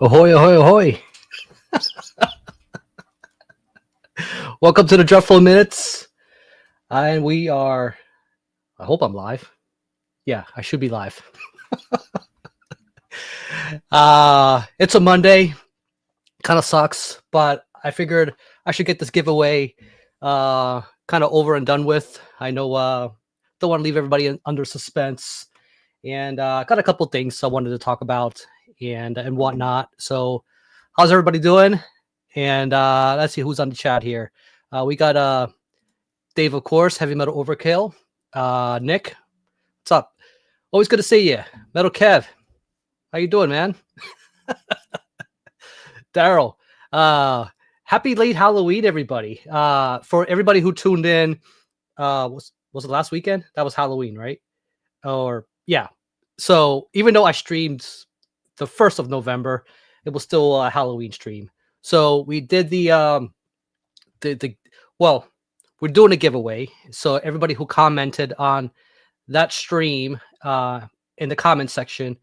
Ahoy, ahoy, ahoy. Welcome to the Dreadful Minutes. And we are, I hope I'm live. Yeah, I should be live. It's a Monday. Kind of sucks, but I figured I should get this giveaway kind of over and done with. I know don't want to leave everybody under suspense. And got a couple things I wanted to talk about and whatnot. So how's everybody doing? And let's see who's on the chat here. We got Dave, of course, Heavy Metal Overkill. Nick, what's up? Always good to see you. Metal Kev, how you doing, man? Daryl, happy late Halloween, everybody. For everybody who tuned in, was it last weekend? That was Halloween, right? Or yeah. So even though I streamed the 1st of November, it was still a Halloween stream. So we did well, we're doing a giveaway. So everybody who commented on that stream in the comment section,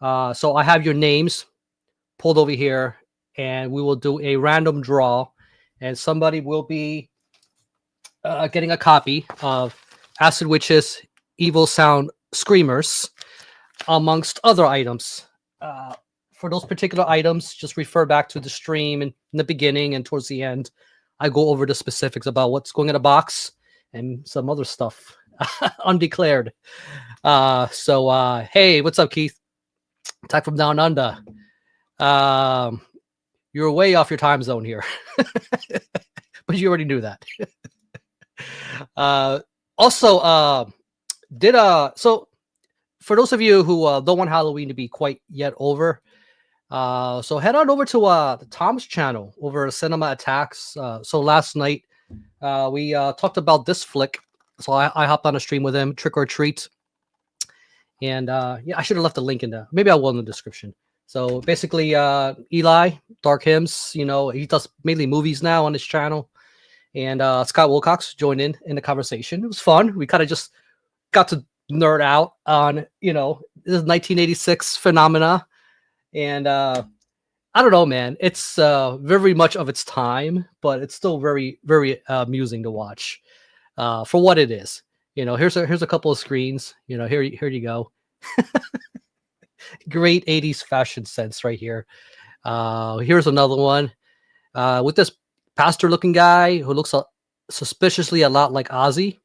so I have your names pulled over here, and we will do a random draw, and somebody will be getting a copy of Acid Witches Evil Sound Screamers, amongst other items. For those particular items, just refer back to the stream in the beginning and towards the end. I go over the specifics about what's going in the box and some other stuff undeclared. Hey, what's up, Keith? Attack from Down Under. You're way off your time zone here, but you already knew that. So for those of you who don't want Halloween to be quite yet over, so head on over to Tom's channel over at Cinema Attacks. So last night we talked about this flick. So I hopped on a stream with him, Trick or Treat. And yeah, I should have left a link in there. Maybe I will in the description. So basically, Eli, Dark Hymns, you know, he does mainly movies now on his channel. And Scott Wilcox joined in the conversation. It was fun. We kind of just got to nerd out on, you know, this is 1986 phenomena. And I don't know, man. It's very much of its time, but it's still very, very amusing to watch for what it is. You know, here's a couple of screens. You know, here you go. Great 80s fashion sense right here. Here's another one with this pastor-looking guy who looks suspiciously a lot like Ozzy,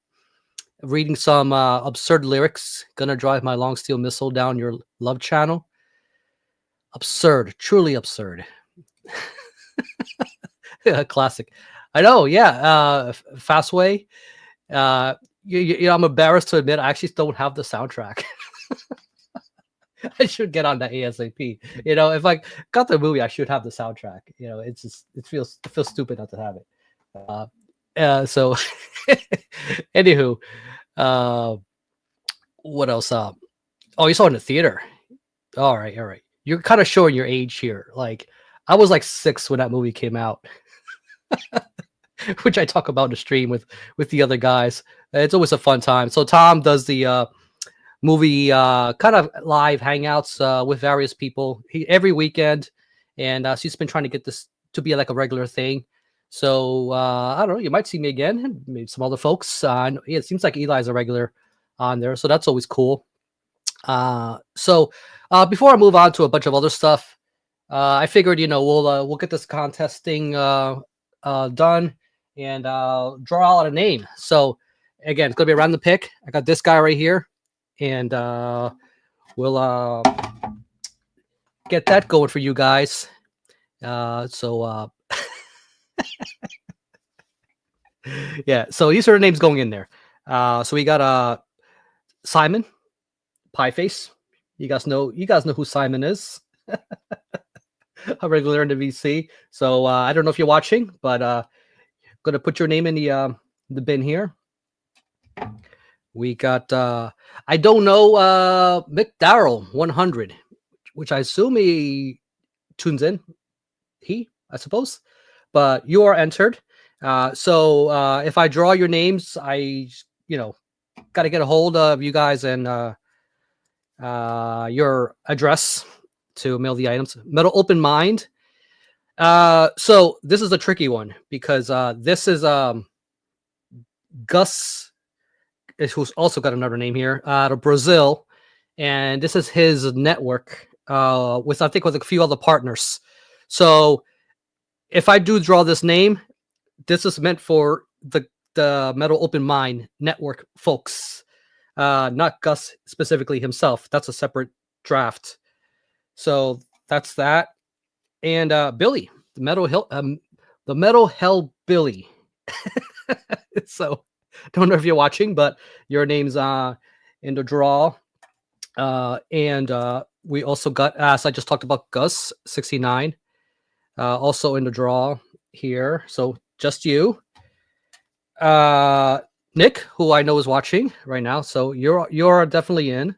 reading some absurd lyrics. Gonna drive my long steel missile down your love channel. Absurd, truly absurd. Yeah, classic. I know. Yeah, Fastway. You know, I'm embarrassed to admit I actually don't have the soundtrack. I should get on that ASAP. You know, if I got the movie, I should have the soundtrack. You know, it's just it feels stupid not to have it. So, anywho, what else? Oh, you saw it in the theater. All right. You're kind of showing your age here. Like, I was like 6 when that movie came out, which I talk about in the stream with the other guys. It's always a fun time. So Tom does the movie kind of live hangouts with various people every weekend, and she's been trying to get this to be like a regular thing. So I don't know, you might see me again, maybe some other folks. Yeah, it seems like Eli's a regular on there, so that's always cool. So before I move on to a bunch of other stuff, I figured, you know, we'll get this contest thing done and draw out a name. So again, it's gonna be a random pick. I got this guy right here, and we'll get that going for you guys. Yeah, so these are the names going in there. So we got Simon Pieface. You guys know who Simon is. A regular in the VC. So I don't know if you're watching, but gonna put your name in the bin here. We got I don't know Mick Darrell 100, which I assume he tunes in. I suppose, but you are entered. So if I draw your names, I got to get a hold of you guys and your address to mail the items. Metal Open Mind. So this is a tricky one because this is Gus, who's also got another name here, out of Brazil, and this is his network with I think with a few other partners. So if I do draw this name, this is meant for the Metal Open Mind network folks, not Gus specifically himself. That's a separate draft. So that's that. And Billy, the Metal Hell Billy. So don't know if you're watching, but your name's in the draw. And we also got, as I just talked about, Gus 69, also in the draw here. So just you, Nick, who I know is watching right now. So you're definitely in.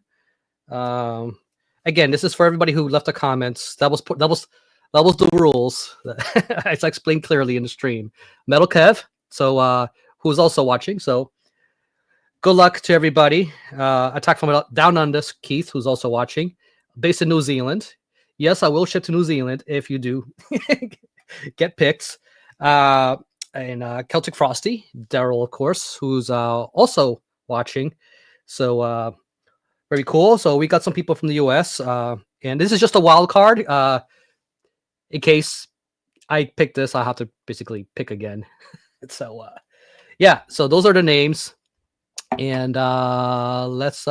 Again, this is for everybody who left the comments. That was the rules. It's explained clearly in the stream. Metal Kev, so who's also watching. So good luck to everybody. Attack from Down Under, Keith, who's also watching, based in New Zealand. Yes, I will ship to New Zealand if you do get picks. And Celtic Frosty, Daryl, of course, who's also watching. So very cool. So we got some people from the US, and this is just a wild card. In case I pick this, I'll have to basically pick again. So yeah, so those are the names. And let's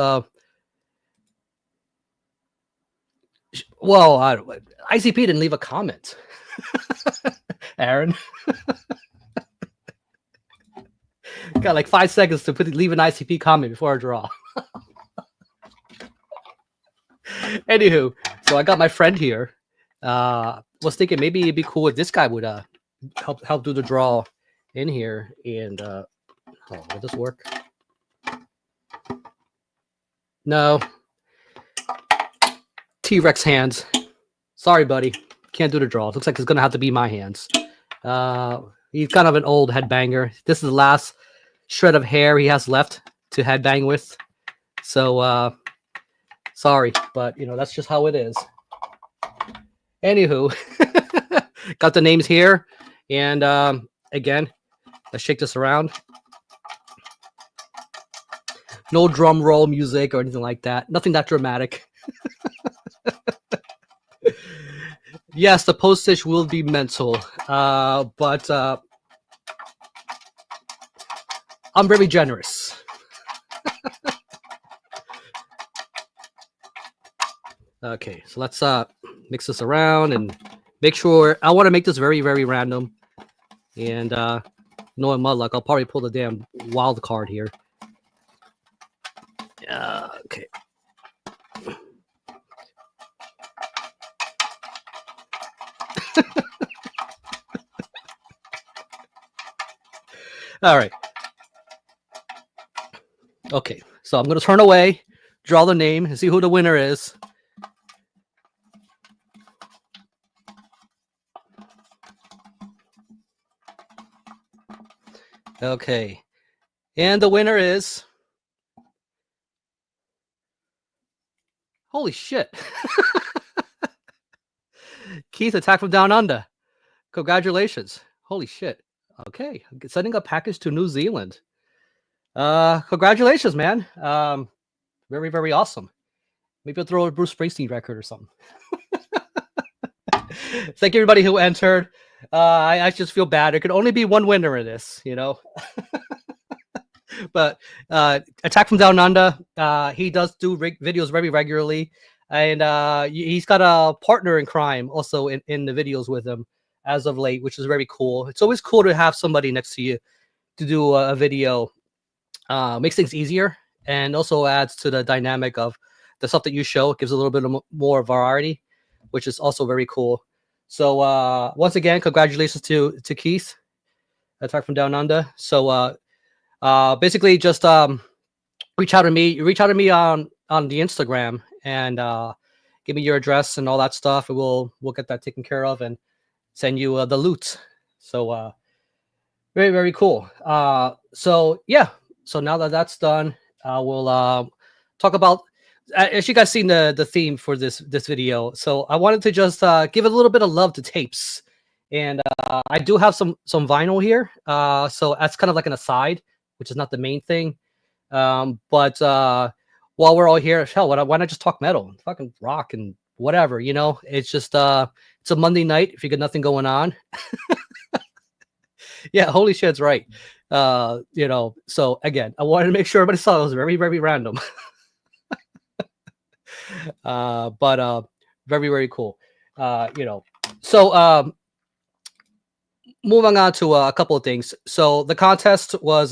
well, ICP didn't leave a comment. Aaron. Got like 5 seconds to leave an ICP comment before I draw. Anywho, so I got my friend here. Was thinking maybe it'd be cool if this guy would help do the draw in here. And will this work? No. T-Rex hands. Sorry, buddy. Can't do the draw. Looks like it's gonna have to be my hands. He's kind of an old headbanger. This is the last shred of hair he has left to headbang with. So sorry, but you know that's just how it is. Anywho, got the names here, and again, let's shake this around. No drum roll music or anything like that. Nothing that dramatic. Yes, the postage will be mental, but I'm very generous. Okay, so let's mix this around and make sure. I want to make this very, very random. And knowing my luck, I'll probably pull the damn wild card here. Okay. All right. Okay, so I'm going to turn away, draw the name, and see who the winner is. Okay, and the winner is... Holy shit. Keith, Attack from Down Under. Congratulations. Holy shit. Okay, sending a package to New Zealand. Congratulations, man. Very, very awesome. Maybe I'll throw a Bruce Springsteen record or something. Thank you, everybody who entered. I just feel bad. There could only be one winner in this, you know. But Attack from Down Under, he does do videos very regularly, and he's got a partner in crime also in the videos with him as of late, which is very cool. It's always cool to have somebody next to you to do a video. Makes things easier and also adds to the dynamic of the stuff that you show. It gives a little bit of more variety, which is also very cool. So once again, congratulations to Keith, Attack from Down Under. So basically just reach out to me on the Instagram and give me your address and all that stuff, and we'll get that taken care of and send you the loot. So very, very cool. So yeah, so now that that's done, we'll talk about as you guys seen the theme for this video, so I wanted to just give a little bit of love to tapes, and I do have some vinyl here, so that's kind of like an aside, which is not the main thing. But while we're all here, hell, why not just talk metal, fucking rock, and whatever, you know? It's just it's a Monday night if you got nothing going on. Yeah, holy shit's right. You know, so again, I wanted to make sure everybody saw it was very, very random. But very, very cool. You know, so moving on to a couple of things. So the contest was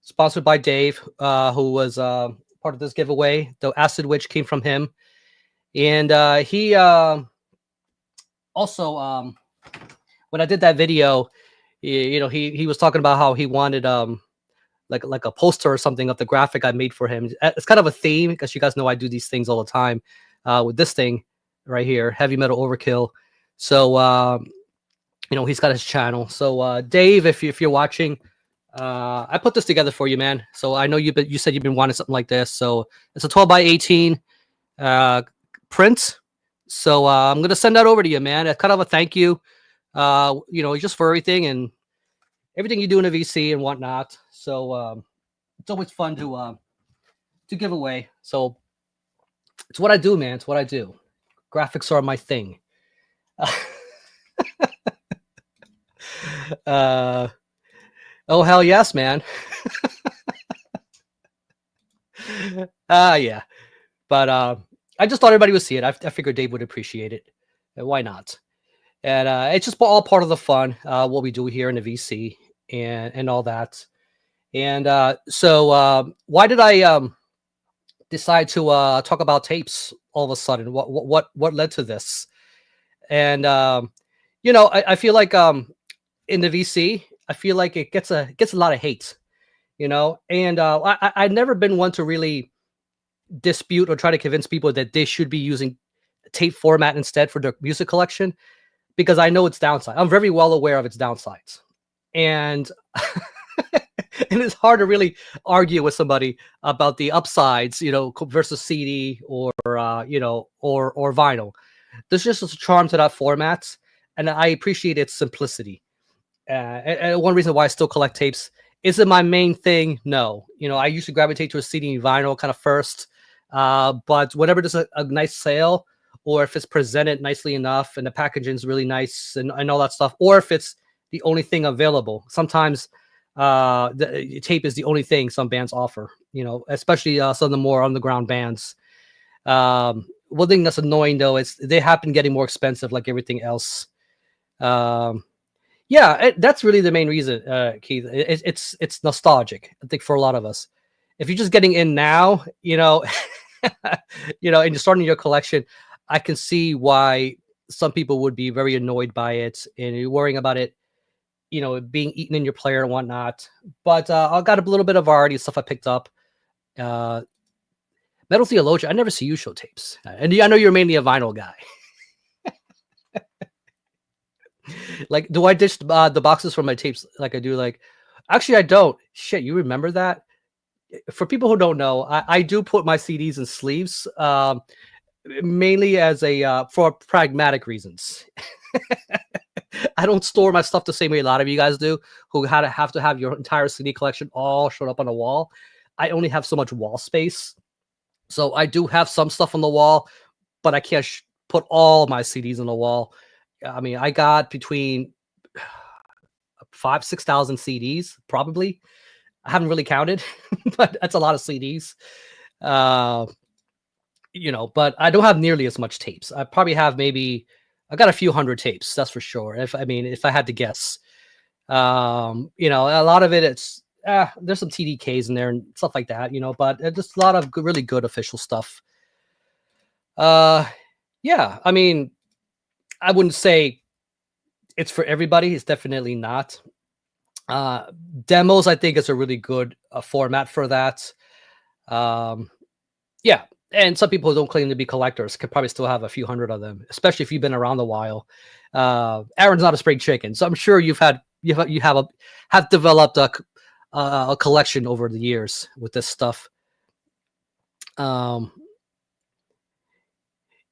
sponsored by Dave, who was part of this giveaway. The Acid Witch came from him, and he also when I did that video, you know, he was talking about how he wanted like a poster or something of the graphic I made for him. It's kind of a theme, because you guys know I do these things all the time with this thing right here, Heavy Metal Overkill. So you know, he's got his channel. So Dave, if you're watching, I put this together for you, man. So I know you said you've been wanting something like this. So it's a 12 by 18 print. So I'm gonna send that over to you, man. It's kind of a thank you, you know, just for everything and everything you do in a VC and whatnot. So it's always fun to give away. So it's what I do, man. It's what I do. Graphics are my thing. Oh hell yes, man. Yeah, but I just thought everybody would see it. I figured Dave would appreciate it. Why not? And it's just all part of the fun, what we do here in the VC and all that. And so why did I decide to talk about tapes all of a sudden? What led to this? And you know, I feel like in the VC, I feel like it gets a lot of hate, you know. And I've never been one to really dispute or try to convince people that they should be using tape format instead for their music collection, because I know its downside. I'm very well aware of its downsides, and and it's hard to really argue with somebody about the upsides, you know, versus CD or you know, or vinyl. There's just a charm to that format, and I appreciate its simplicity. And one reason why I still collect tapes. Is it my main thing? No. You know, I usually gravitate to a CD and vinyl kind of first. But whenever there's a nice sale, or if it's presented nicely enough and the packaging is really nice and all that stuff, or if it's the only thing available, sometimes the tape is the only thing some bands offer, you know, especially some of the more underground bands. One thing that's annoying, though, is they have been getting more expensive like everything else. Yeah, that's really the main reason, Keith. It's nostalgic, I think, for a lot of us. If you're just getting in now, you know, you know, and you're starting your collection, I can see why some people would be very annoyed by it and you're worrying about it, you know, being eaten in your player and whatnot. But I've got a little bit of variety of stuff I picked up. Metal Theologian, I never see you show tapes, and I know you're mainly a vinyl guy. Like, do I ditch the boxes from my tapes like I do? Like, actually, I don't. Shit, you remember that? For people who don't know, I do put my CDs in sleeves, mainly as a for pragmatic reasons. I don't store my stuff the same way a lot of you guys do, who have to have your entire CD collection all shown up on a wall. I only have so much wall space, so I do have some stuff on the wall, but I can't put all my CDs on the wall. I mean, I got between 5,000-6,000 CDs, probably. I haven't really counted, but that's a lot of CDs. You know, but I don't have nearly as much tapes. I probably have I got a few hundred tapes, that's for sure. If I had to guess, you know, a lot of it's there's some TDKs in there and stuff like that, you know, but just a lot of really good official stuff. Yeah, I mean, I wouldn't say it's for everybody. It's definitely not. Demos, I think, is a really good format for that. Yeah, and some people who don't claim to be collectors could probably still have a few hundred of them, especially if you've been around a while. Aaron's not a spring chicken, so I'm sure you have developed a collection over the years with this stuff. Um,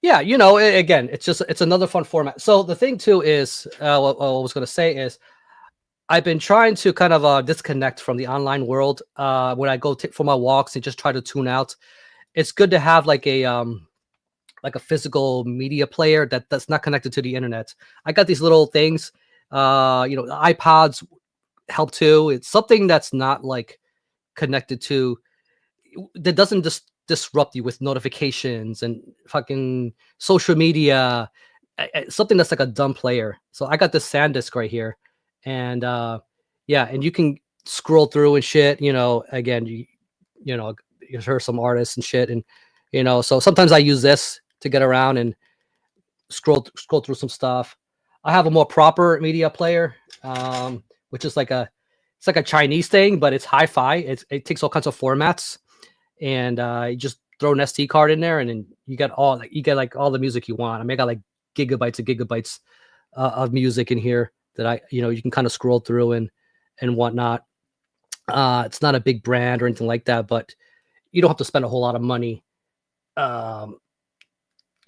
yeah, you know, again, it's another fun format. So the thing too is, what I was gonna say is, I've been trying to kind of disconnect from the online world when I go for my walks and just try to tune out. It's good to have like a physical media player that's not connected to the internet. I got these little things. You know, the iPods help too. It's something that's not like connected to that doesn't just disrupt you with notifications and fucking social media. Something that's like a dumb player. So I got this SanDisk right here, and yeah, and you can scroll through and shit. You know, again, you know, you heard some artists and shit, and you know, so sometimes I use this to get around and scroll through some stuff. I have a more proper media player, which is like it's like a Chinese thing, but it's hi-fi. It takes all kinds of formats, and you just throw an SD card in there, and then you get like all the music you want. I mean, I got like gigabytes and gigabytes of music in here that you can kind of scroll through and whatnot. It's not a big brand or anything like that, but you don't have to spend a whole lot of money.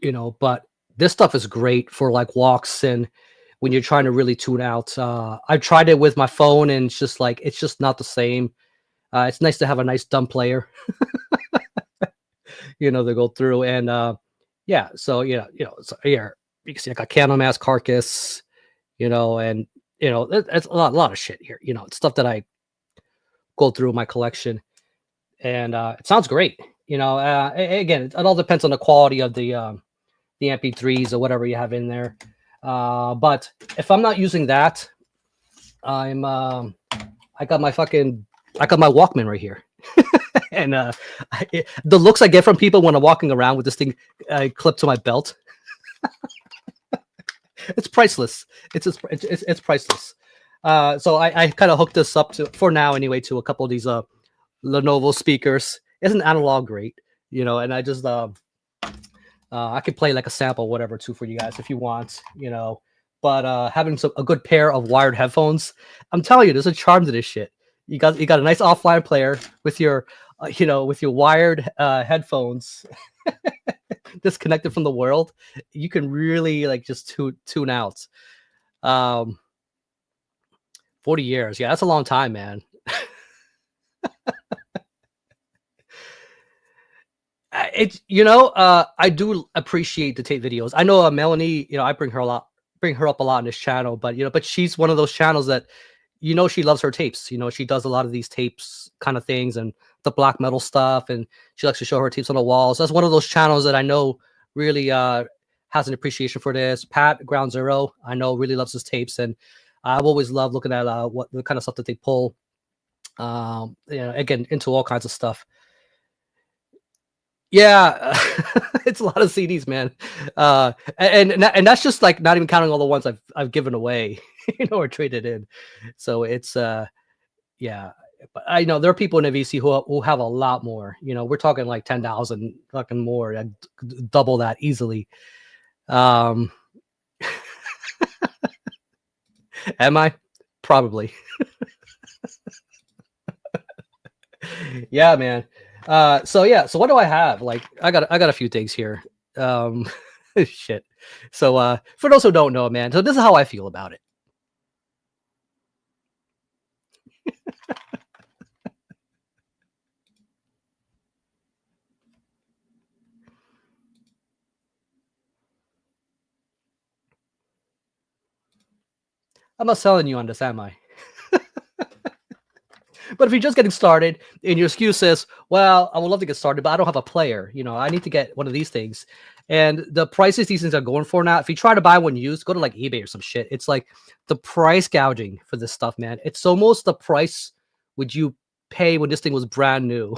You know, but this stuff is great for like walks and when you're trying to really tune out. I've tried it with my phone and it's just not the same. It's nice to have a nice dumb player, you know, to go through and yeah. So so here you can see like a Candlemass Carcass, you know, and you know, it's a lot of shit here. You know, it's stuff that I go through my collection, and it sounds great. You know, again, it all depends on the quality of the MP3s or whatever you have in there. But if I'm not using that, I got my Walkman right here. And the looks I get from people when I'm walking around with this thing clipped to my belt, it's priceless. It's priceless. So I kind of hooked this up for now anyway to a couple of these Lenovo speakers. It's an analog great, you know, and I just I could play like a sample, whatever, too, for you guys if you want, you know. But having a good pair of wired headphones, I'm telling you, there's a charm to this shit. You got a nice offline player with your, you know, with your wired headphones disconnected from the world. You can really like just tune out. 40 years, yeah, that's a long time, man. It's I do appreciate the tape videos. I know Melanie, you know, I bring her up a lot on this channel, but but she's one of those channels that she loves her tapes. You know, she does a lot of these tapes kind of things and the black metal stuff, and she likes to show her tapes on the walls. That's one of those channels that I know really has an appreciation for this. Pat Ground Zero, I know, really loves his tapes, and I've always loved looking at what the kind of stuff that they pull. Again, into all kinds of stuff. Yeah, it's a lot of CDs, man. And that's just like not even counting all the ones I've given away, or traded in. So it's yeah. But I know there are people in the VC who have a lot more. You know, we're talking like 10,000 fucking more, double that easily. Am I? Probably. Yeah, man. So what do I have? Like I got a few things here. Shit. So for those who don't know, man, so this is how I feel about it. I'm not selling you on this, am I? But if you're just getting started and your excuse is, well, I would love to get started, but I don't have a player. You know, I need to get one of these things. And the prices these things are going for now, if you try to buy one used, go to like eBay or some shit. It's like the price gouging for this stuff, man. It's almost the price would you pay when this thing was brand new,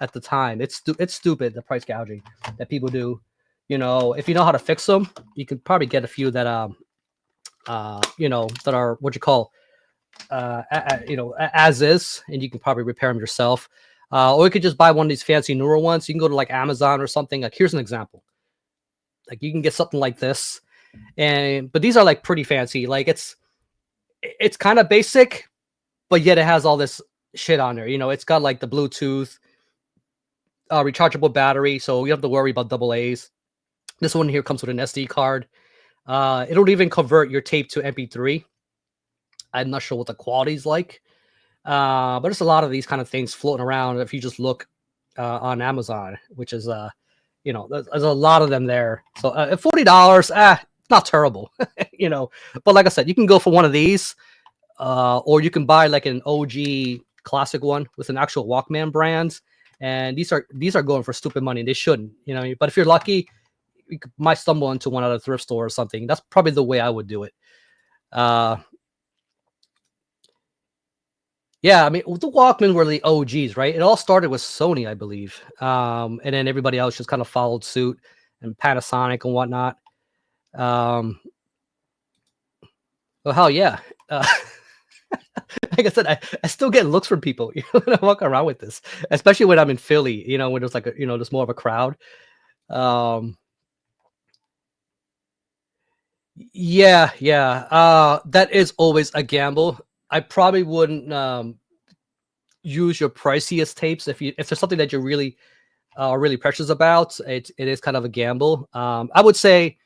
at the time. It's stupid, the price gouging that people do. You know, if you know how to fix them, you could probably get a few that, that are what you call, as is, and you can probably repair them yourself. Or you could just buy one of these fancy newer ones. You can go to like Amazon or something. Like, here's an example. Like, you can get something like this, but these are like pretty fancy. Like, it's kind of basic, but yet it has all this shit on there. You know, it's got like the Bluetooth, rechargeable battery, so you don't have to worry about double A's. This one here comes with an SD card. It'll even convert your tape to MP3. I'm not sure what the quality's like, but there's a lot of these kind of things floating around if you just look on Amazon, which is there's a lot of them there. So at $40, not terrible, But like I said, you can go for one of these, or you can buy like an OG classic one with an actual Walkman brand, and these are going for stupid money. They shouldn't, But if you're lucky, you might stumble into one at a thrift store or something. That's probably the way I would do it. Yeah, I mean, the Walkman were the OGs, right? It all started with Sony, I believe. And then everybody else just kind of followed suit, and Panasonic and whatnot. Well, hell yeah. Like I said, I still get looks from people when I walk around with this, especially when I'm in Philly, when there's like there's more of a crowd. Yeah. That is always a gamble. I probably wouldn't use your priciest tapes if there's something that you're really precious about. It is kind of a gamble. I would say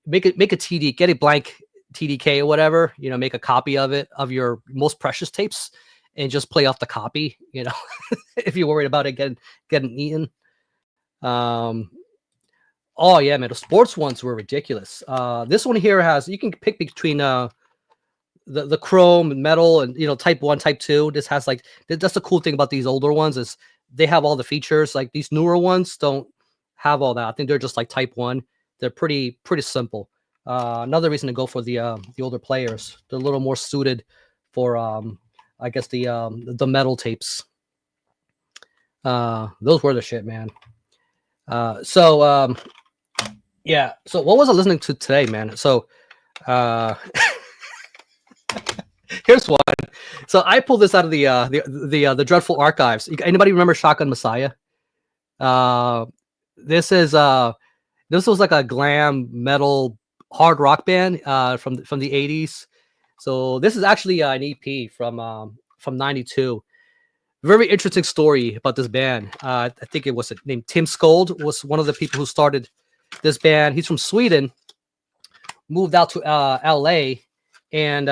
make a TD, get a blank TDK or whatever. Make a copy of it, of your most precious tapes, and just play off the copy. If you're worried about it getting eaten. Oh yeah, man, the sports ones were ridiculous. This one here you can pick between the chrome and metal and type 1, type 2. This has that's the cool thing about these older ones is they have all the features. Like these newer ones don't have all that. I think they're just like type 1. They're pretty simple. Another reason to go for the older players. They're a little more suited for I guess the metal tapes. Those were the shit, man. Yeah. So what was I listening to today, man? So here's one. So I pulled this out of the Dreadful Archives. Anybody remember Shotgun Messiah? This was like a glam metal hard rock band from the 80s. So this is actually an EP from '92. Very interesting story about this band. I think it was named Tim Skold was one of the people who started this band. He's from Sweden, moved out to LA, and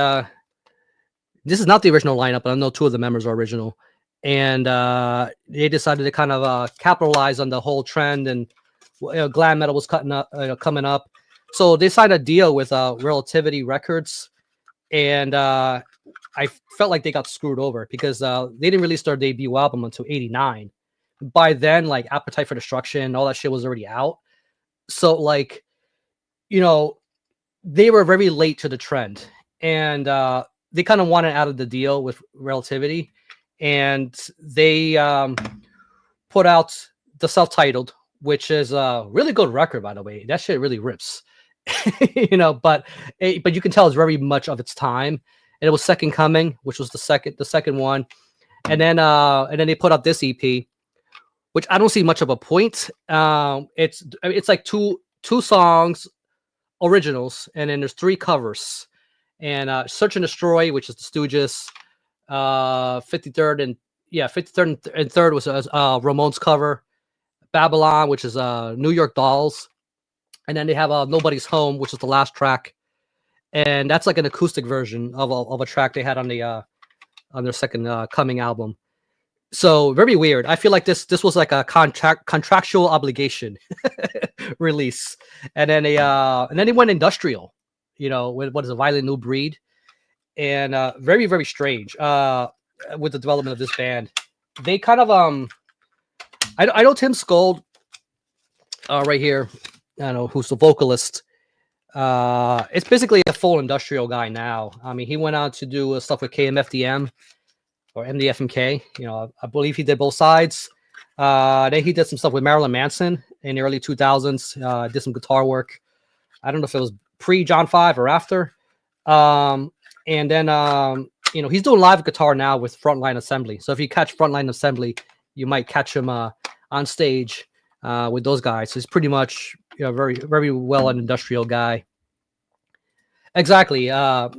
this is not the original lineup, but I know 2 of the members are original. And they decided to kind of capitalize on the whole trend, and glam metal was coming up. So they signed a deal with Relativity Records, and I felt like they got screwed over because they didn't release their debut album until '89. By then, like Appetite for Destruction, all that shit was already out. So they were very late to the trend, and they kind of wanted out of the deal with Relativity, and they put out the self-titled, which is a really good record, by the way. That shit really rips, but you can tell it's very much of its time. And it was Second Coming, which was the second one, and then they put out this EP, which I don't see much of a point. It's like two songs, originals, and then there's 3 covers. And Search and Destroy, which is the Stooges, 53rd and 3rd was Ramones cover, Babylon, which is New York Dolls, and then they have Nobody's Home, which is the last track, and that's like an acoustic version of a track they had on their Second Coming album. So very weird. I feel like this was like a contractual obligation release, and then they went industrial. With what is a Violent New Breed, and very, very strange with the development of this band. They kind of I know Tim Skold right here. I don't know who's the vocalist. It's basically a full industrial guy now. I mean, he went on to do stuff with KMFDM or MDFMK. I believe he did both sides. Then he did some stuff with Marilyn Manson in the early 2000s. Did some guitar work. I don't know if it was pre John 5 or after. And then he's doing live guitar now with Frontline Assembly. So if you catch Frontline Assembly, you might catch him on stage with those guys. So he's pretty much very, very well an industrial guy. Exactly. Although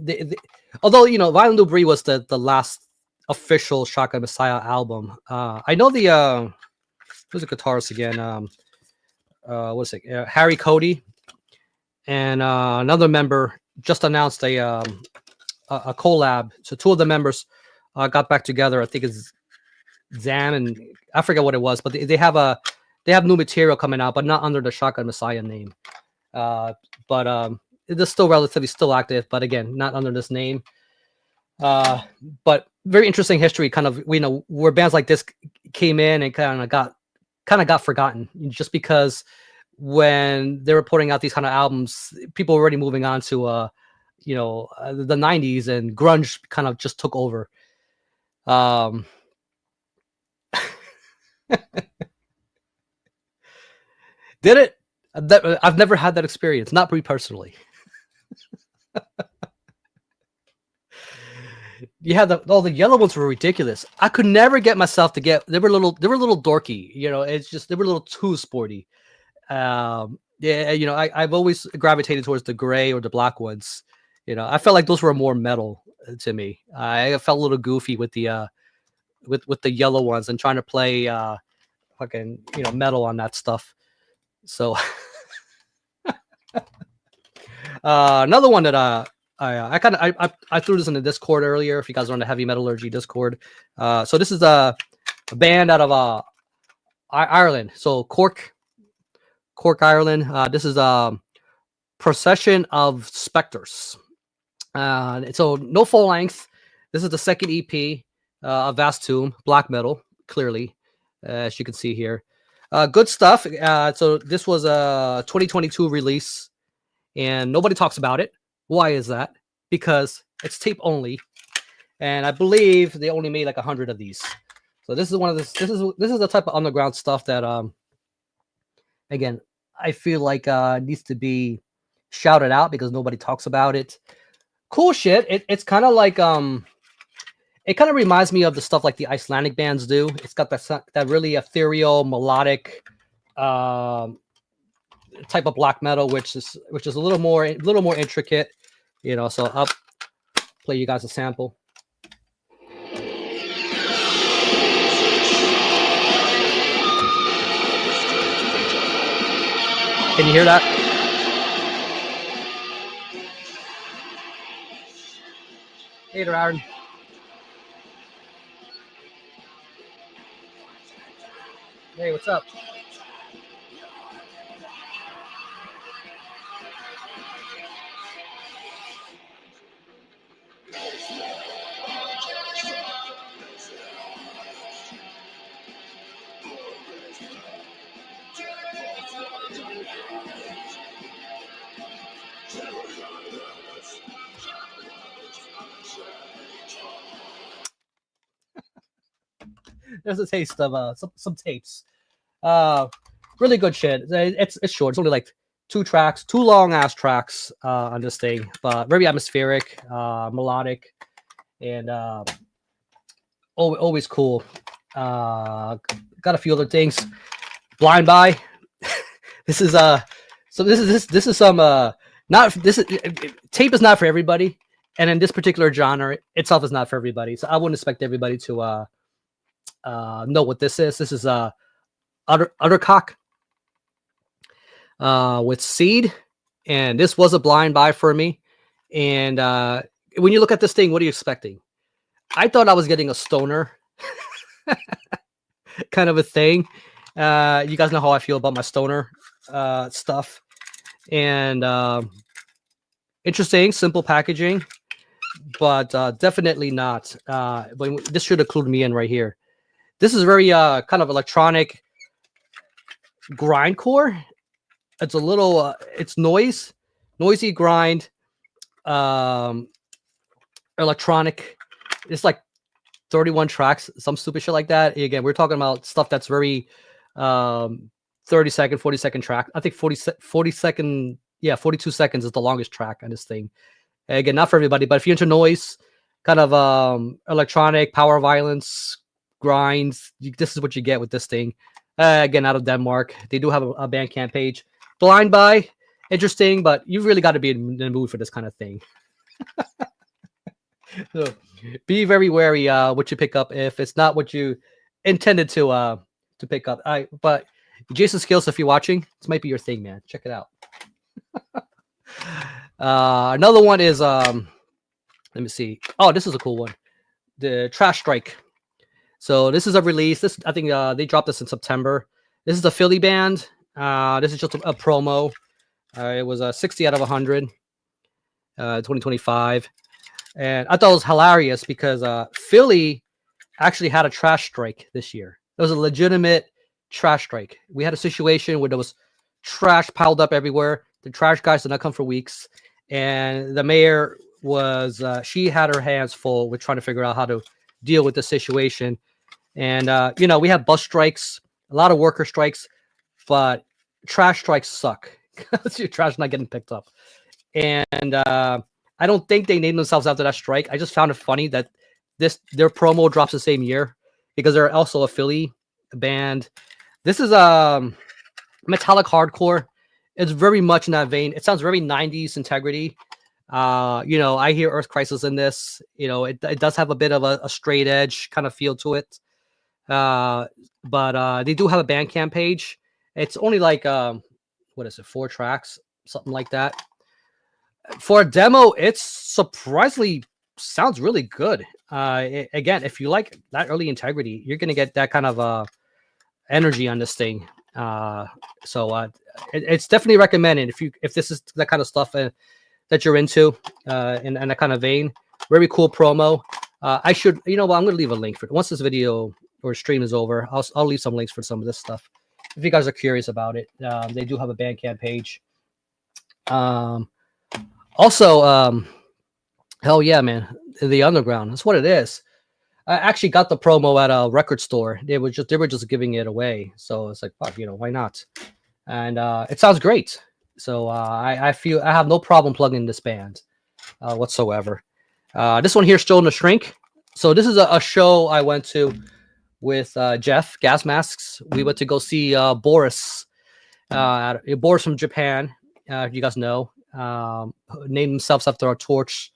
Violent New Breed was the last official Shotgun Messiah album. I know who's the guitarist again? What's it? Harry Cody and another member just announced a collab. So two of the members got back together. I think it's Zan and I forget what it was, but they have new material coming out, but not under the Shotgun Messiah name. But it is still relatively still active, but again, not under this name. But very interesting history, kind of, you know, where bands like this came in and kind of got forgotten, just because when they were putting out these kind of albums, people were already moving on to you know, the 90s, and grunge kind of just took over. Did it? I've never had that experience, not me personally. You had the yellow ones were ridiculous. I could never get myself to get. They were a little dorky. You know, it's just they were a little too sporty. Yeah, you know, I've always gravitated towards the gray or the black ones. You know, I felt like those were more metal to me. I felt a little goofy with the yellow ones and trying to play fucking, you know, metal on that stuff. So another one that I threw this in the Discord earlier. If you guys are on the Heavy Metallurgy Discord, so this is a band out of Ireland. So Cork, Ireland. This is Procession of Spectres. So no full length. This is the second EP of Vast Tomb, black metal, clearly, as you can see here. Good stuff. So this was a 2022 release, and nobody talks about it. Why is that? Because it's tape only, and I believe they only made like 100 of these. So this is one of this. This is the type of underground stuff that, again, I feel like needs to be shouted out because nobody talks about it. Cool shit. It's kind of like it kind of reminds me of the stuff like the Icelandic bands do. It's got that really ethereal, melodic type of black metal, which is a little more intricate, you know. So I'll play you guys a sample. Can you hear that? Hey there, Aaron. Hey, what's up? There's a taste of some tapes. Really good shit. It's short. It's only like 2 tracks, 2 long ass tracks on this thing, but very atmospheric, melodic, and always cool. Got a few other things. Blind By. This is so this is some not this is tape is not for everybody, and in this particular genre itself is not for everybody. So I wouldn't expect everybody to know what this is. This is Uttercock with Seed, and this was a blind buy for me. And when you look at this thing, what are you expecting? I thought I was getting a stoner kind of a thing. You guys know how I feel about my stoner stuff. And interesting, simple packaging, but definitely not. But this should have clued me in right here. This is very kind of electronic grindcore. It's a little it's noisy grind, electronic. It's like 31 tracks, some stupid shit like that. Again, we're talking about stuff that's very 30-second, 40-second track. I think 40 second, yeah, 42 seconds is the longest track on this thing. Again, not for everybody, but if you're into noise, kind of electronic power violence grinds, this is what you get with this thing. Again, out of Denmark. They do have a Bandcamp page. Blind By, interesting, but you really got to be in the mood for this kind of thing. So be very wary what you pick up if it's not what you intended to to pick up. But Jason Skills, if you're watching, this might be your thing, man. Check it out. Another one is let me see. Oh, this is a cool one. The TRASHxSTRIKE. So this is a release. This, I think they dropped this in September. This is a Philly band. This is just a promo. It was a 60 out of 100. 2025. And I thought it was hilarious because Philly actually had a trash strike this year. It was a legitimate trash strike. We had a situation where there was trash piled up everywhere. The trash guys did not come for weeks. And the mayor was, she had her hands full with trying to figure out how to deal with the situation. And, you know, we have bus strikes, a lot of worker strikes, but trash strikes suck. Your trash not getting picked up. And I don't think they named themselves after that strike. I just found it funny that their promo drops the same year because they're also a Philly band. This is metallic hardcore. It's very much in that vein. It sounds very 90s integrity. You know, I hear Earth Crisis in this. You know, it does have a bit of a straight edge kind of feel to it. But they do have a Bandcamp page. It's only like what is it, 4 tracks, something like that. For a demo, it's surprisingly sounds really good. Again, if you like that early integrity, you're gonna get that kind of energy on this thing. So it's definitely recommended if this is that kind of stuff that you're into in that kind of vein. Very cool promo. I should, you know what, I'm gonna leave a link for it once this video or stream is over. I'll leave some links for some of this stuff if you guys are curious about it. They do have a Bandcamp page. Also, hell yeah, man, the underground. That's what it is. I actually got the promo at a record store. They were just giving it away, so it's like, fuck, you know, why not? And it sounds great. So I feel I have no problem plugging this band whatsoever. This one here, Still in the Shrink. So this is a show I went to with Jeff Gas Masks. We went to go see Boris. Boris from Japan. You guys know. Named themselves after our Torch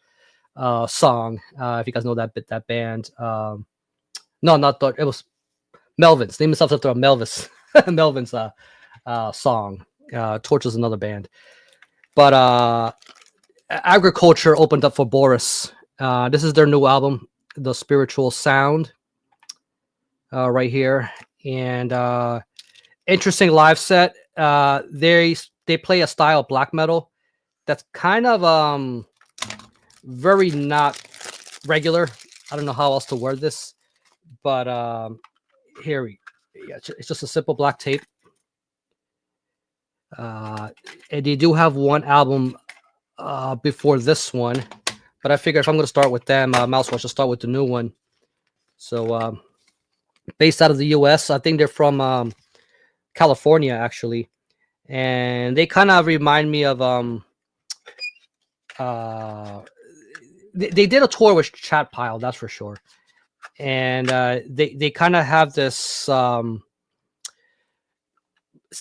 song. If you guys know that band. No, not Torch. It was Melvins. Named themselves after a Melvis. Melvins song. Torch is another band. But Agriculture opened up for Boris. This is their new album, The Spiritual Sound. Right here. And interesting live set. They play a style of black metal that's kind of very not regular. I don't know how else to word this, but here it's just a simple black tape. And they do have one album before this one, but I figure if I'm going to start with them, I might as well just start with the new one. So based out of the US, I think they're from California actually, and they kind of remind me of they did a tour with Chat Pile, that's for sure, and they kind of have this style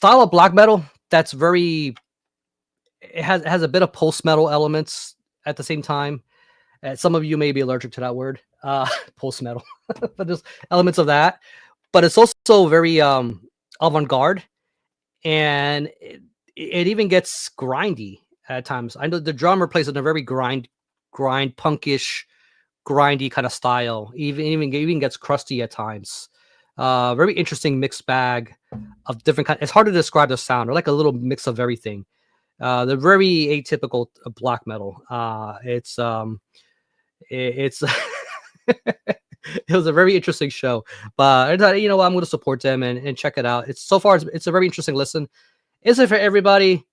of black metal that's very, it has a bit of post metal elements at the same time. Some of you may be allergic to that word, post metal, but there's elements of that. But it's also very avant-garde, and it even gets grindy at times. I know the drummer plays in a very grind punkish, grindy kind of style. Even gets crusty at times. Very interesting mixed bag of different kinds. It's hard to describe the sound. They're like a little mix of everything. They're very atypical black metal. It's it was a very interesting show, but I thought, you know what, I'm going to support them and check it out. It's so far, it's a very interesting listen. Is it for everybody?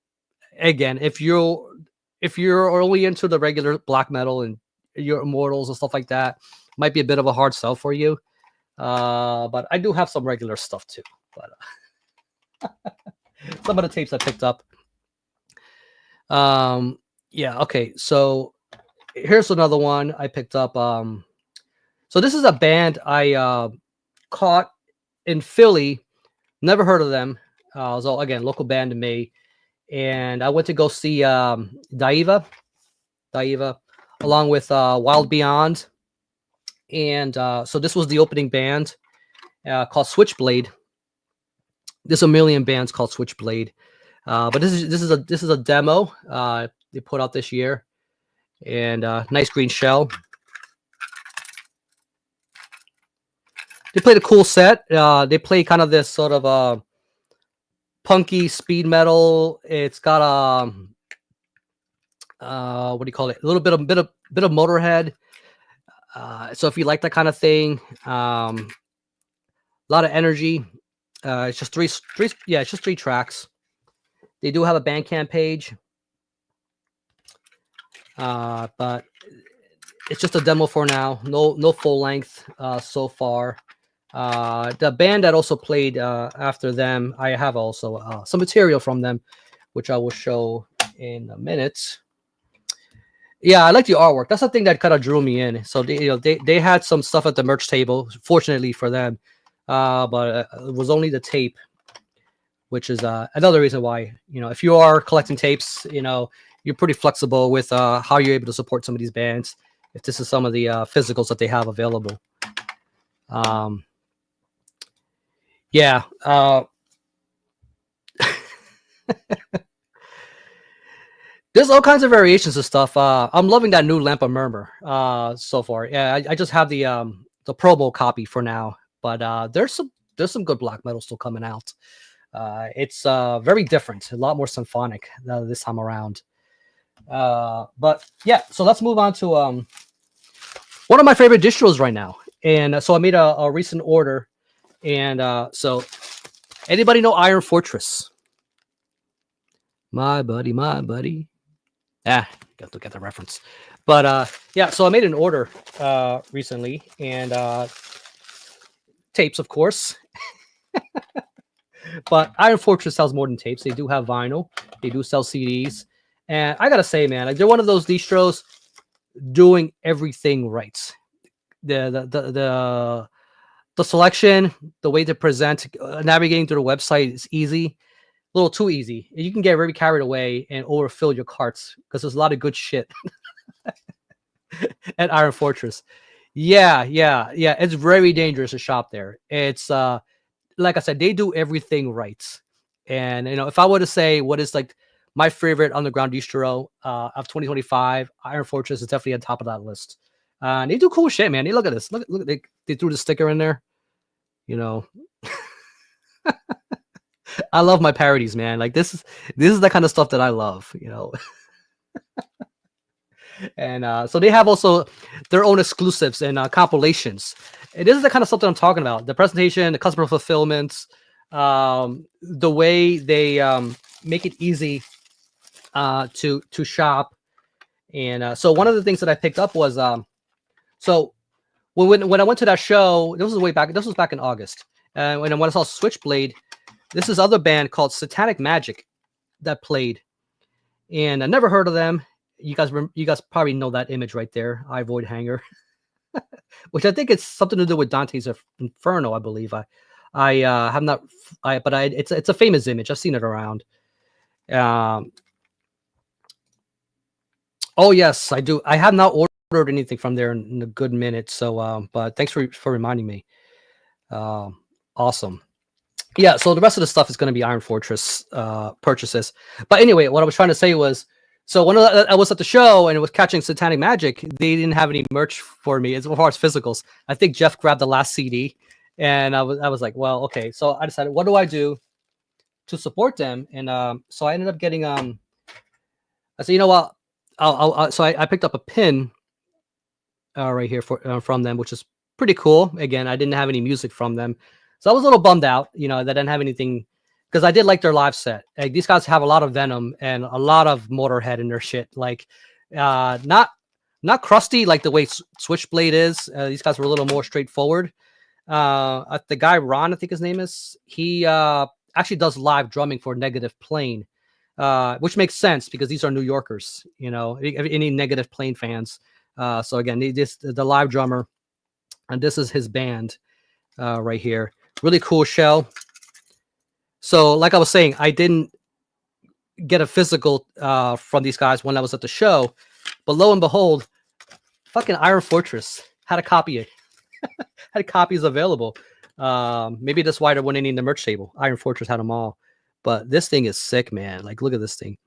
Again, if you're only into the regular black metal and your Immortals and stuff like that, might be a bit of a hard sell for you. But I do have some regular stuff too. But some of the tapes I picked up. Yeah. Okay. So here's another one I picked up. So this is a band I caught in Philly. Never heard of them. So again, local band to me. And I went to go see Daiva, along with Wild Beyond. And so this was the opening band called Switchblade. There's a million bands called Switchblade, but this is a demo they put out this year, and nice green shell. They played a cool set. They play kind of this sort of punky speed metal. It's got what do you call it? A little bit of Motorhead. So if you like that kind of thing, a lot of energy. It's just three tracks. They do have a Bandcamp page, but it's just a demo for now. No full length so far. The band that also played after them, I have also some material from them, which I will show in a minute. Yeah, I like the artwork. That's the thing that kind of drew me in. So they had some stuff at the merch table, fortunately for them, but it was only the tape, which is another reason why, if you are collecting tapes, you're pretty flexible with how you're able to support some of these bands. If this is some of the physicals that they have available. Yeah. There's all kinds of variations of stuff. I'm loving that new Lamp of Murmur so far. Yeah, I just have the promo copy for now, but there's some good black metal still coming out. It's very different, a lot more symphonic this time around. But yeah, so let's move on to one of my favorite distros right now. And so I made a recent order, and so anybody know Iron Fortress? My buddy. Got to get the reference. But yeah, so I made an order recently, and tapes, of course. But Iron Fortress sells more than tapes. They do have vinyl. They do sell CDs. And I gotta say, man, they're one of those distros doing everything right. The selection, the way to present, navigating through the website is easy. A little too easy. You can get very carried away and overfill your carts because there's a lot of good shit at Iron Fortress. Yeah. It's very dangerous to shop there. It's like I said, they do everything right. And if I were to say what is like my favorite underground distro of 2025, Iron Fortress is definitely on top of that list. And they do cool shit, man. Look at this. Look, they threw the sticker in there. I love my parodies, man. Like this is the kind of stuff that I love, And so they have also their own exclusives and compilations. And this is the kind of stuff that I'm talking about. The presentation, the customer fulfillment, the way they make it easy to shop. And so one of the things that I picked up was so when I went to that show, this was back in August. And when I saw Switchblade, this is other band called SATANIC MAGICK that played, and I never heard of them. You guys probably know that image right there, Eye Void Hanger, which I think it's something to do with Dante's Inferno, I believe. I have not, but it's a famous image. I've seen it around. Oh yes, I do. I have not ordered anything from there in a good minute. So, but thanks for reminding me. Awesome. Yeah, so the rest of the stuff is going to be Iron Fortress purchases. But anyway, what I was trying to say was, so when I was at the show and it was catching SATANIC MAGICK, they didn't have any merch for me as far as physicals. I think Jeff grabbed the last CD, and I was like, well, okay. So I decided, what do I do to support them? And so I ended up getting I said, you know what? So I picked up a pin right here from them, which is pretty cool. Again, I didn't have any music from them. So I was a little bummed out, that I didn't have anything, because I did like their live set. Like, these guys have a lot of venom and a lot of Motorhead in their shit. Like, not crusty like the way Switchblade is. These guys were a little more straightforward. The guy Ron, I think his name is, he actually does live drumming for Negative Plane, which makes sense because these are New Yorkers. Any Negative Plane fans. So again, the live drummer, and this is his band right here. Really cool shell. So like I was saying, I didn't get a physical from these guys when I was at the show, but lo and behold, fucking Iron Fortress had a copy. Had copies available. Maybe that's why they're winning the merch table. Iron Fortress had them all, but this thing is sick, man. Like, look at this thing.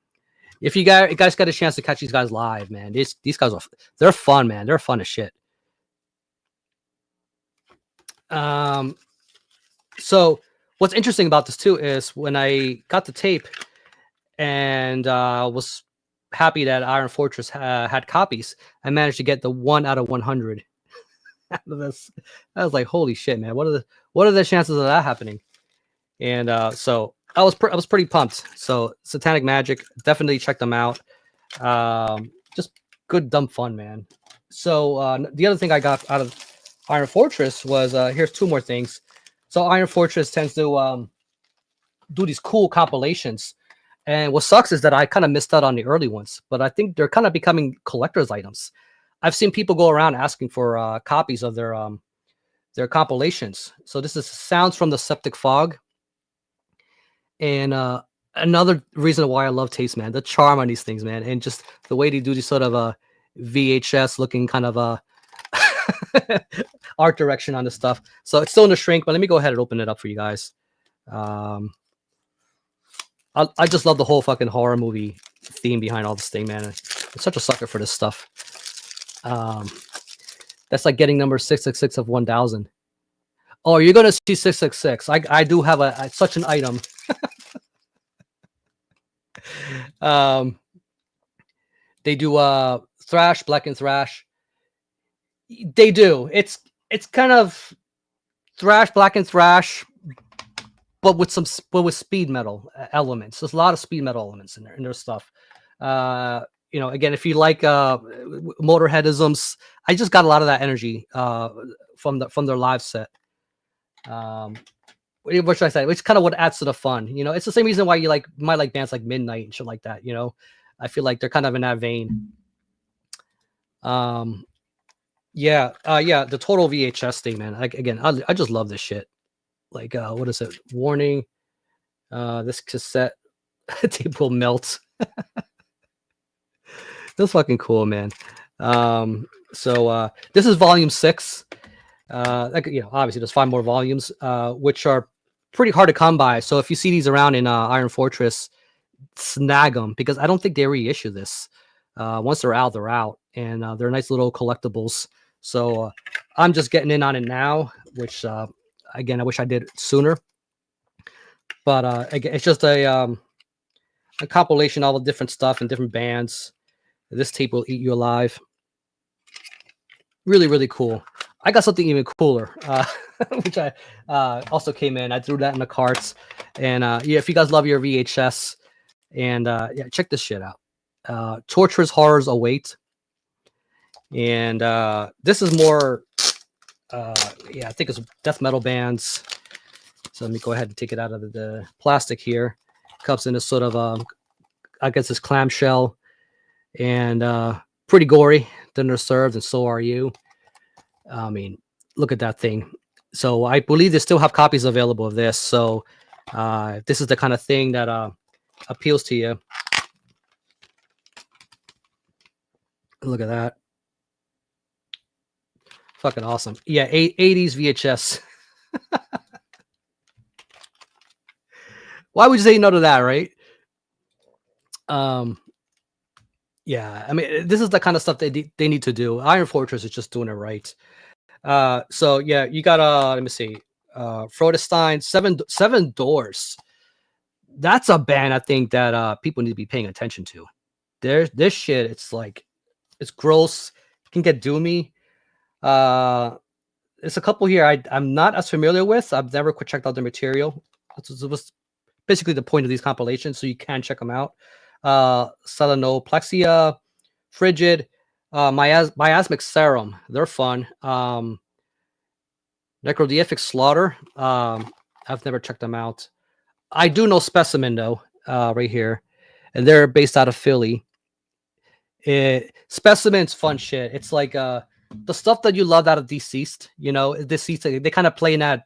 If you guys got a chance to catch these guys live, man, these guys they're fun, man. They're fun as shit. So what's interesting about this too is when I got the tape and was happy that Iron Fortress had copies, I managed to get the 1 out of 100 out of this. I was like, holy shit, man! What are the chances of that happening? And so I was pretty pumped. So Satanic Magic, definitely check them out. Just good dumb fun, man. So the other thing I got out of Iron Fortress was here's 2 more things. So Iron Fortress tends to do these cool compilations, and what sucks is that I kind of missed out on the early ones, but I think they're kind of becoming collector's items. I've seen people go around asking for copies of their compilations. So this is Sounds from the Septic Fog, and another reason why I love Taste, man, the charm on these things, man, and just the way they do these sort of VHS looking kind of art direction on this stuff. So it's still in the shrink, but let me go ahead and open it up for you guys. I just love the whole fucking horror movie theme behind all this thing, man. I'm such a sucker for this stuff. That's like getting number 666 of 1000. Oh, you're gonna see 666. I do have such an item. They do thrash, black and thrash. They do. It's kind of thrash, black and thrash, but with speed metal elements. There's a lot of speed metal elements in their stuff. You know, again, if you like Motorheadisms, I just got a lot of that energy from their live set. What should I say? Which kind of what adds to the fun. You know, it's the same reason why you might like bands like Midnight and shit like that. You know, I feel like they're kind of in that vein. Yeah, the total VHS thing, man. Again, I just love this shit. Like, what is it? Warning, this cassette tape will melt. That's fucking cool, man. So this is volume 6. Like, you know, obviously there's 5 more volumes, which are pretty hard to come by. So if you see these around in Iron Fortress, snag them, because I don't think they reissue this. Once they're out, and they're nice little collectibles. So I'm just getting in on it now, which again, I wish I did sooner. But again, it's just a compilation of all the different stuff and different bands. This tape will eat you alive. Really, really cool. I got something even cooler, which I also came in. I threw that in the carts. And yeah, if you guys love your VHS, and yeah, check this shit out. Torturous Horrors Await. And this is more, yeah, I think it's death metal bands. So let me go ahead and take it out of the plastic here. Comes in this sort of, I guess, this clamshell, and pretty gory. Then they're served, and so are you. I mean, look at that thing. So I believe they still have copies available of this. So if this is the kind of thing that appeals to you, look at that. Fucking awesome. Yeah, 80s VHS. Why would you say no to that, right? Yeah, I mean, this is the kind of stuff they need to do. Iron Fortress is just doing it right. So yeah, you got let me see, Frotestein, Seven Doors. That's a band I think that people need to be paying attention to. This shit, it's like, it's gross, it can get doomy. There's a couple here I'm not as familiar with. I've never checked out the material. It was basically the point of these compilations, so you can check them out. Selenoplexia, Frigid, Miasmic Serum, they're fun. Necrodeific Slaughter, I've never checked them out. I do know Specimen though, right here, and they're based out of Philly. Specimen's fun shit. It's like the stuff that you loved out of Deceased, you know, Deceased, they kind of play in that,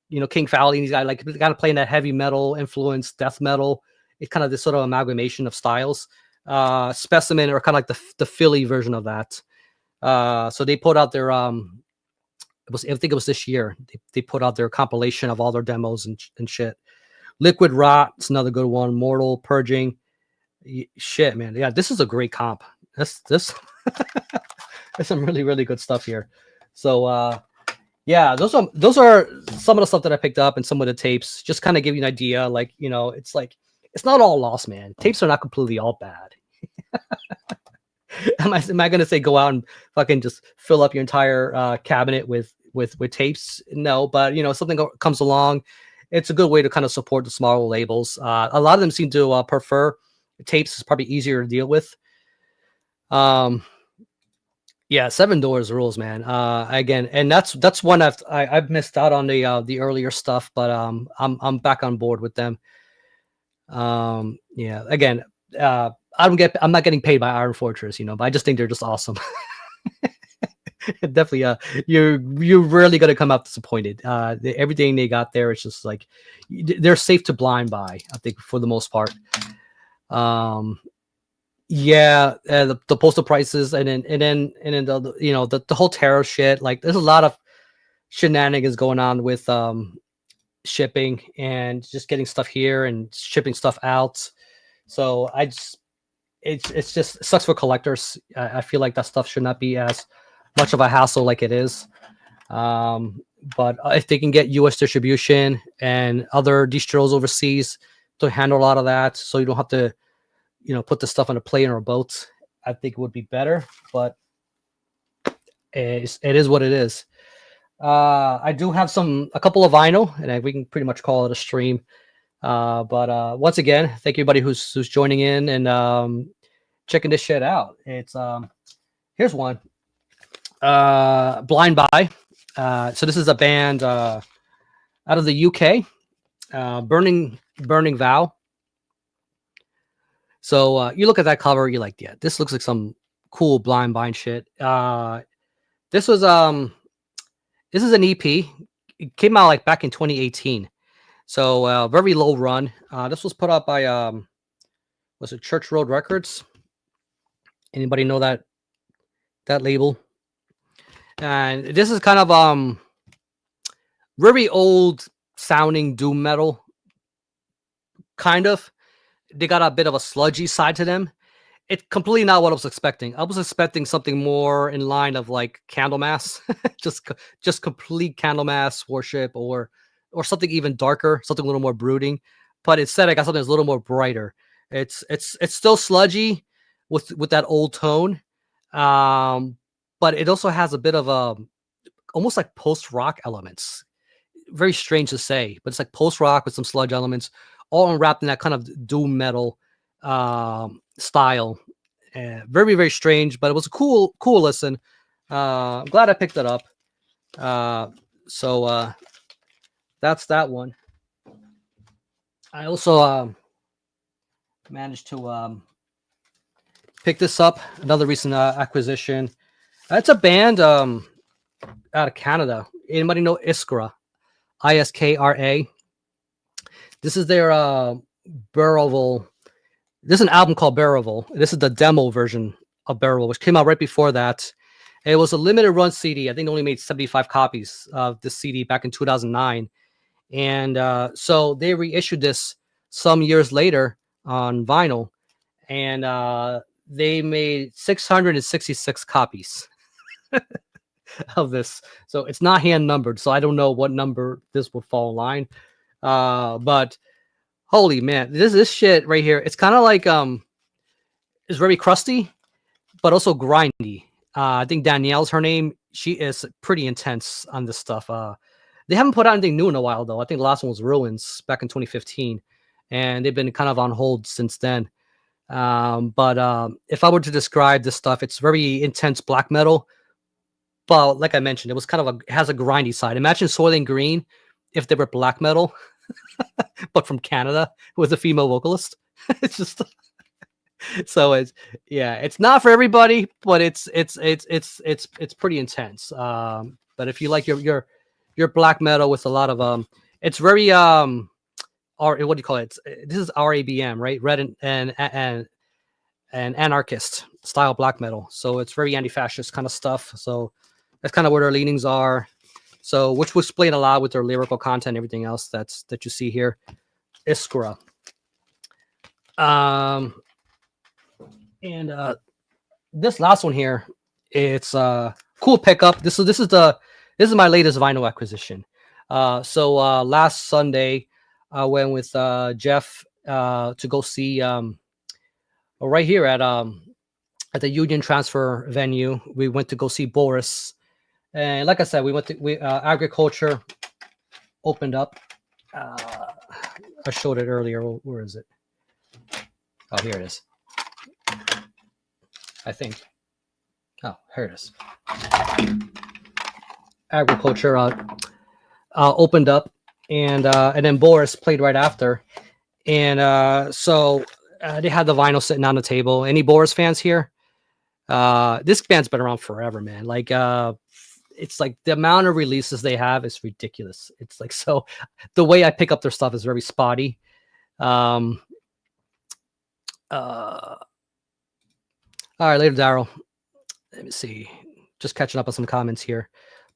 you know, King Fowley and these guys, like, they kind of play in that heavy metal influence, death metal. It's kind of this sort of amalgamation of styles. Specimen are kind of like the Philly version of that. So they put out their I think it was this year. They put out their compilation of all their demos and shit. Liquid Rot, it's another good one. Mortal, Purging. Shit, man. Yeah, this is a great comp. This there's some really, really good stuff here. So yeah, those are some of the stuff that I picked up and some of the tapes. Just kind of give you an idea. Like, you know, it's like it's not all lost, man. Tapes are not completely all bad. Am I gonna say go out and fucking just fill up your entire cabinet with tapes? No, but you know, something comes along, it's a good way to kind of support the smaller labels. A lot of them seem to prefer tapes. Is probably easier to deal with. Yeah, 7 Doors rules, man. Again, and that's one I've missed out on the earlier stuff, but I'm back on board with them. Yeah, again, I'm not getting paid by Iron Fortress, you know, but I just think they're just awesome. Definitely, you're rarely gonna come out disappointed. Everything they got there, it's just like they're safe to blind buy, I think, for the most part. Yeah, the postal prices, and then the, you know, the whole tariff shit. Like, there's a lot of shenanigans going on with shipping and just getting stuff here and shipping stuff out. So it's just it sucks for collectors. I feel like that stuff should not be as much of a hassle like it is. But if they can get U.S. distribution and other distros overseas to handle a lot of that, so you don't have to, you know, put the stuff on a plane or a boat, I think it would be better. But it is what it is. I do have a couple of vinyl, and we can pretty much call it a stream. But once again, thank you everybody who's joining in and checking this shit out. It's here's one. Blind Buy. So this is a band out of the UK. Burning Vow. So you look at that cover, you're like, yeah, this looks like some cool Blind Buy shit. This is an EP. It came out like back in 2018. So very low run. This was put out by was it Church Road Records? Anybody know that label? And this is kind of very old sounding doom metal. Kind of. They got a bit of a sludgy side to them. It's completely not what I was expecting. I was expecting something more in line of like Candlemass, just complete Candlemass worship, or something even darker, something a little more brooding. But instead, I got something that's a little more brighter. It's still sludgy with that old tone, but it also has a bit of almost like post rock elements. Very strange to say, but it's like post rock with some sludge elements, all wrapped in that kind of doom metal style. Very, very strange, but it was a cool listen. I'm glad I picked it up. So that's that one. I also managed to pick this up. Another recent acquisition. It's a band out of Canada. Anybody know Iskra? Iskra. This is their Bearable. This is an album called Bearable. This is the demo version of Bearable, which came out right before that. It was a limited run CD. I think they only made 75 copies of this CD back in 2009. And so they reissued this some years later on vinyl, and they made 666 copies of this. So it's not hand numbered, so I don't know what number this would fall in line. But holy man, this shit right here, it's kind of like it's very crusty, but also grindy. I think Danielle's her name. She is pretty intense on this stuff. They haven't put out anything new in a while though. I think the last one was Ruins back in 2015, and they've been kind of on hold since then. But if I were to describe this stuff, it's very intense black metal. But like I mentioned, it was kind of it has a grindy side. Imagine Soylent Green if they were black metal, but from Canada with a female vocalist. It's just so it's not for everybody, but it's pretty intense. But if you like your black metal with a lot of it's very what do you call it? This is RABM, right? Red and anarchist style black metal. So it's very anti-fascist kind of stuff. So that's kind of where their leanings are. So, which will explain a lot with their lyrical content, and everything else that you see here. Iskra. And this last one here, it's cool pickup. This is my latest vinyl acquisition. So last Sunday, I went with Jeff to go see right here at the Union Transfer venue. We went to go see Boris, and like I said, we went to agriculture opened up. I showed it earlier. Where is it? Oh, here it is. I think. Oh, here it is. Agriculture opened up, and then Boris played right after, and so they had the vinyl sitting on the table. Any Boris fans here? This band's been around forever, man. Like it's like the amount of releases they have is ridiculous. It's like, so the way I pick up their stuff is very spotty. All right, later, Daryl. Let me see. Just catching up on some comments here.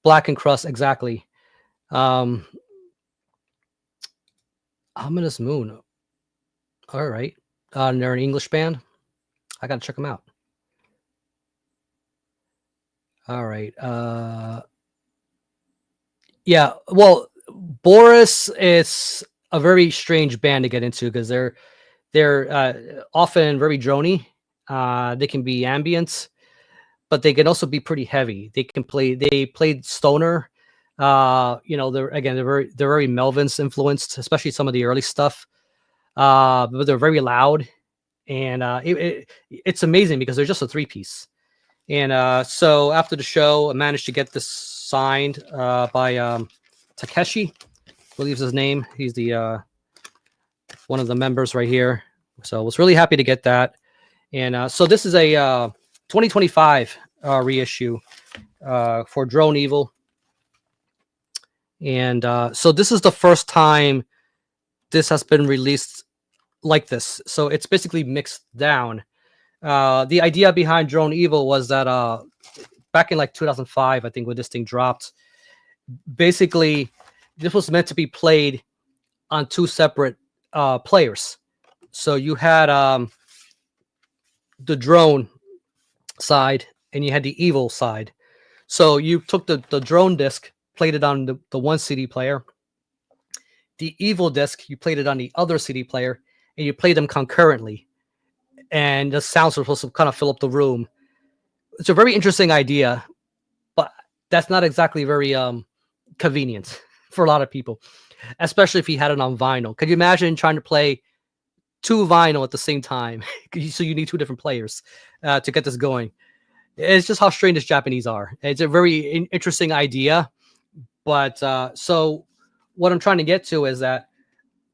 Black and Crust, exactly. Ominous Moon. All right. They're an English band. I gotta check them out. All right. Yeah. Well, Boris is a very strange band to get into because they're often very drony. They can be ambient, but they can also be pretty heavy. They played stoner. They're very Melvins influenced, especially some of the early stuff. But they're very loud, and it's amazing because they're just a 3-piece. And so after the show, I managed to get this signed by Takeshi, I believe is his name. He's the one of the members right here. So I was really happy to get that. And so this is a 2025 reissue for Drone Evil. And so this is the first time this has been released like this. So it's basically mixed down. The idea behind Drone Evil was that back in like 2005, I think, when this thing dropped, basically this was meant to be played on 2 separate players. So you had the drone side and you had the evil side. So you took the drone disc, played it on the one CD player. The evil disc, you played it on the other CD player, and you played them concurrently. And the sounds were supposed to kind of fill up the room. It's a very interesting idea, but that's not exactly very convenient for a lot of people, especially if you had it on vinyl. Could you imagine trying to play 2 vinyl at the same time? So you need 2 different players to get this going. It's just how strange the Japanese are. It's a very interesting idea. But so what I'm trying to get to is that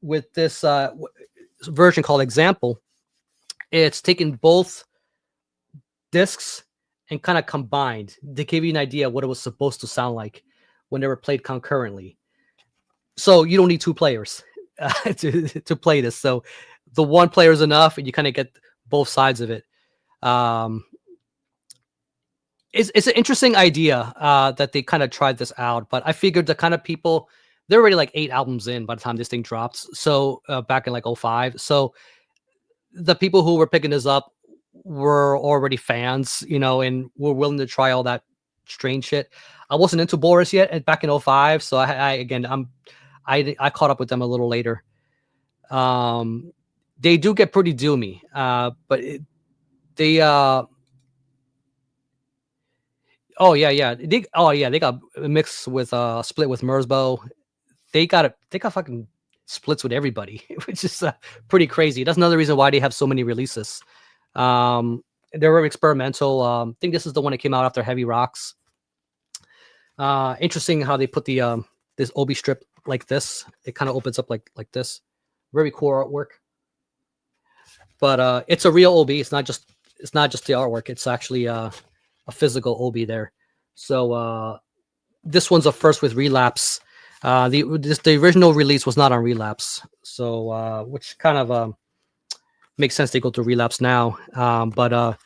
with this version called Example, it's taken both discs and kind of combined to give you an idea of what it was supposed to sound like when they were played concurrently. So you don't need 2 players to play this. So the one player is enough, and you kind of get both sides of it. It's an interesting idea that they kind of tried this out, but I figured the kind of people, they're already like 8 albums in by the time this thing drops. So back in like 2005. So the people who were picking this up were already fans, and were willing to try all that strange shit. I wasn't into Boris yet back in 2005. So I caught up with them a little later. They do get pretty doomy, but they got mixed with split with Merzbow. They got fucking splits with everybody, which is pretty crazy. That's another reason why they have so many releases. They're very experimental. I think this is the one that came out after Heavy Rocks. Interesting how they put the this obi strip like this. It kind of opens up like this. Very cool artwork. But it's a real obi. It's not just the artwork. It's actually a physical obi there. So this one's a first with Relapse. The original release was not on Relapse, so which kind of makes sense. They go to Relapse now, but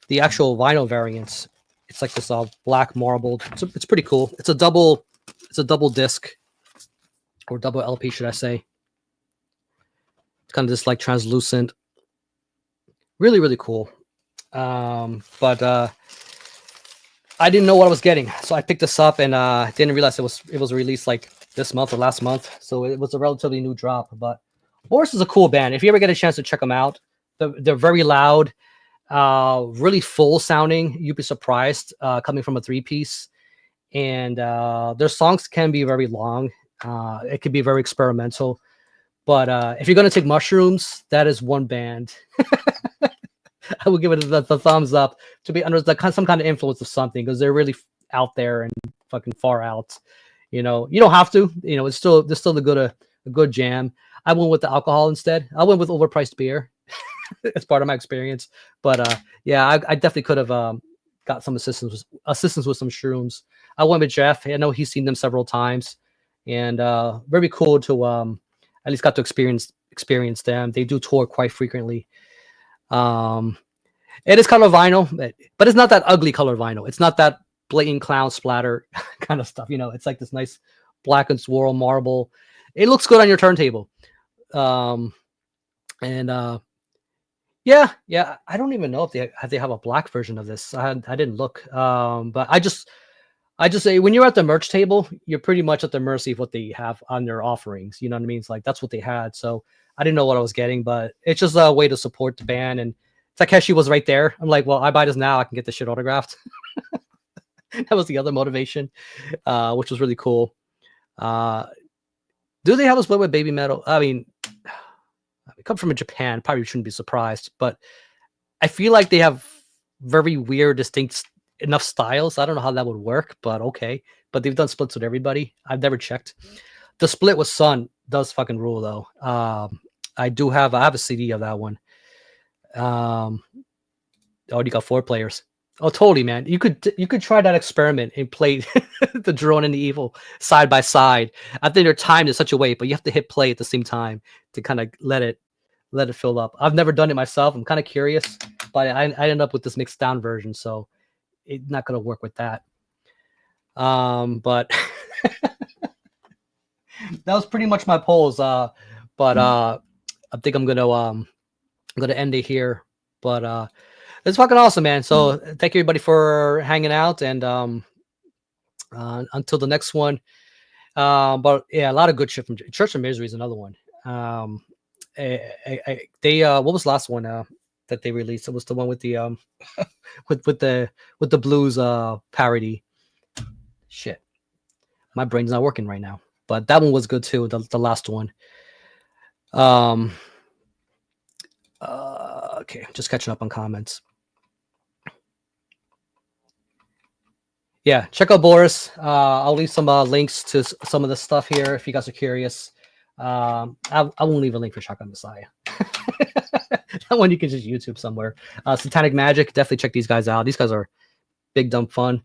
the actual vinyl variants It's like this black marbled. It's pretty cool. It's a double disc, or double LP, should I say. It's kind of this like translucent, really, really cool. But I didn't know what I was getting, so I picked this up and didn't realize it was released like this month or last month. So it was a relatively new drop. But Boris is a cool band. If you ever get a chance to check them out, they're very loud, really full sounding. You'd be surprised coming from a 3-piece. And their songs can be very long. It could be very experimental. But if you're going to take mushrooms, that is one band. I would give it the thumbs up to be under some kind of influence of something, because they're really out there and fucking far out. You know, you don't have to. You know, there's still a good jam. I went with the alcohol instead. I went with overpriced beer. It's part of my experience. But yeah, I definitely could have got some assistance with some shrooms. I went with Jeff. I know he's seen them several times, and very cool to at least got to experience them. They do tour quite frequently. It is color vinyl, but it's not that ugly color vinyl. It's not that blatant clown splatter kind of stuff. You know, it's like this nice black and swirl marble. It looks good on your turntable. Yeah, I don't even know if they have a black version of this. I didn't look. But I just say, when you're at the merch table, you're pretty much at the mercy of what they have on their offerings. You know what I mean? It's like, that's what they had. So I didn't know what I was getting, but it's just a way to support the band. And Takeshi was right there. I'm like, well, I buy this now, I can get this shit autographed. That was the other motivation, which was really cool. Do they have a split with Baby Metal? I mean, I come from Japan, probably shouldn't be surprised, but I feel like they have very weird, distinct enough styles. I don't know how that would work, but okay. But they've done splits with everybody. I've never checked. The split with Sun does fucking rule, though. I have a CD of that one. Oh, you got 4 players. Oh, totally, man. You could try that experiment and play the Drone and the Evil side by side. I think they're timed in such a way, but you have to hit play at the same time to kind of let it fill up. I've never done it myself. I'm kind of curious, but I ended up with this mixed down version, so it's not gonna work with that. But that was pretty much my polls. But I think I'm gonna end it here. But it's fucking awesome, man. So thank you everybody for hanging out, and until the next one. But yeah, a lot of good shit from Church of Misery is another one. They what was the last one that they released? It was the one with the with the blues parody. Shit, my brain's not working right now. But that one was good too. The last one. Okay, just catching up on comments. Yeah, check out Boris. I'll leave some links to some of the stuff here if you guys are curious. I won't leave a link for Shotgun Messiah. That one you can just YouTube somewhere. Satanic Magic, definitely check these guys out. These guys are big dumb fun.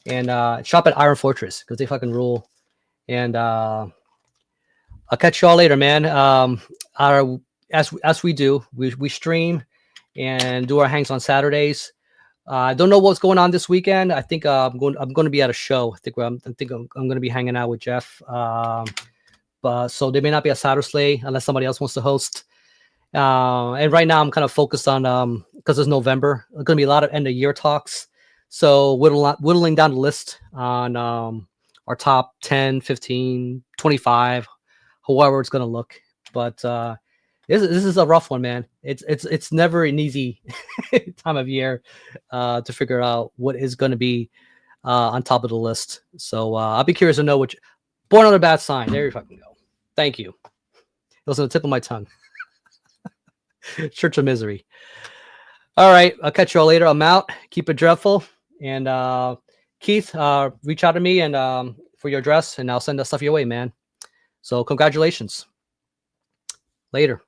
And shop at Iron Fortress because they fucking rule. And I'll catch y'all later, man. As we do, we stream and do our hangs on Saturdays. I don't know what's going on this weekend. I think I'm going to be at a show. I think I'm going to be hanging out with Jeff. But so there may not be a SATANIC unless somebody else wants to host. And right now I'm kind of focused on because it's November. There's going to be a lot of end of year talks. So whittling down the list on our top 10, 15, 25, however it's going to look. But this is a rough one, man. It's never an easy time of year to figure out what is going to be on top of the list. So I'll be curious to know which. Born on a Bad Sign. There you fucking go. Thank you. It was on the tip of my tongue. Church of Misery. All right. I'll catch you all later. I'm out. Keep it dreadful. And Keith, reach out to me and for your address, and I'll send that stuff your way, man. So congratulations. Later.